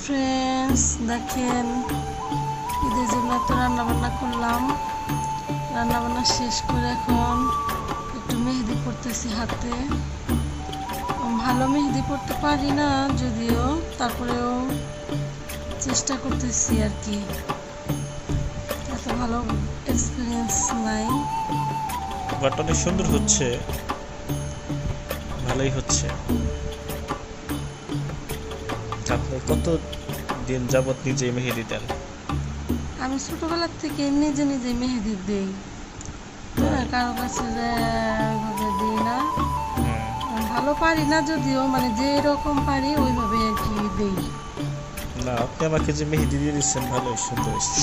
Friends, দেখেন ঈদের জন্য তো রান্নাবান্না করলাম। রান্নাবান্না শেষ করে এখন একটু মেহেদি করতেছি হাতে। ভালো মেহেদি করতে পারি না যদিও, তারপরেও চেষ্টা করতেছি আর কি। এত ভালো এক্সপিরিয়েন্স নাই। বাট অনেক সুন্দর হচ্ছে, ভালোই হচ্ছে। আপনি কত দিন যাবত নিজে মেহেদি দেন? আমি ছোটবেলার থেকে নিজে নিজে মেহেদি দিই, কারো কাছে ওইভাবে দিই না। ভালো পারি না যদিও, মানে যে রকম পারি ওইভাবে আর কি দিই। না, আপনি আমাকে যে মেহেদি দিয়ে দিচ্ছেন ভালোই সুন্দর হয়েছে।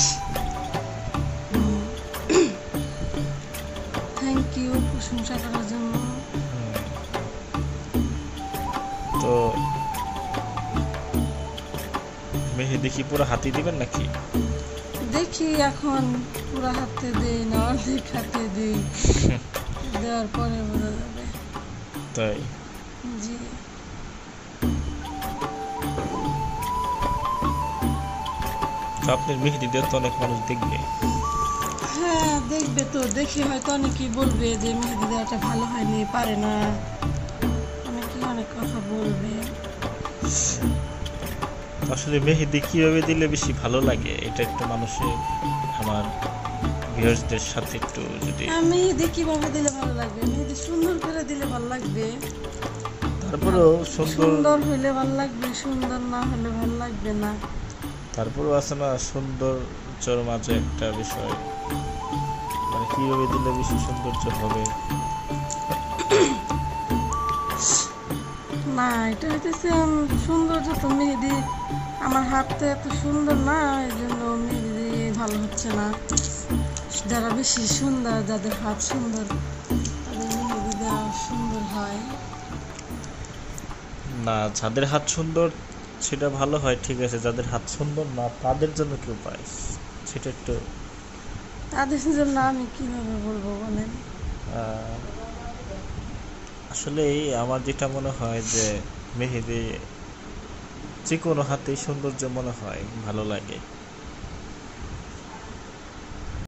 থ্যাংক ইউ প্রশংসা করার জন্য। তো মেহেদি কি পুরো হাতে দিবেন নাকি? দেখি এখন পুরো হাতে দিই না, অর্ধেক হাতে দিই, দেওয়ার পরে বোঝা যাবে। তাই? জি। তো আপনার মেহেদি দিয়ে তো অনেক মানুষ দেখবে। হ্যাঁ দেখবে তো, দেখে হয়তো অনেকেই বলবে যে মেহেদি দেওয়াটা ভালো হয়নি, পারে না, অনেকেই অনেক কথা বলবে। আসলে মেহেদি কিভাবে দিলে বেশি ভালো লাগে এটা একটু মানুষের, আমার ভিউয়ার্সদের সাথে একটু যদি মেহেদি কিভাবে দিলে ভালো লাগবে? মেহেদি সুন্দর করে দিলে ভালো লাগবে। তারপরেও সুন্দর হইলে ভালো লাগবে, সুন্দর না হলে ভালো লাগবে না। তারপরেও আছে না সৌন্দর্যের মাঝে একটা বিষয়, মানে কিভাবে দিলে বেশি সৌন্দর্য হবে। না, এটা হইতেছে সৌন্দর্য তো মেহেদি, আমার হাত তো এত সুন্দর না, এই জন্য মেহেদি ভালো হচ্ছে না। যারা বেশি সুন্দর, যাদের হাত সুন্দর, তাদের মেহেদি দেওয়া সুন্দর হয়। না, যাদের হাত সুন্দর সেটা ভালো হয়, ঠিক আছে। যাদের হাত সুন্দর না তাদের জন্য কি উপায়, সেটা একটু তাদের জন্য আমি কিভাবে বলবো বলেন? আসলে আমার যেটা মনে হয় যে মেহেদি যে কোনো হাতেই সৌন্দর্য মনে হয় ভালো লাগে।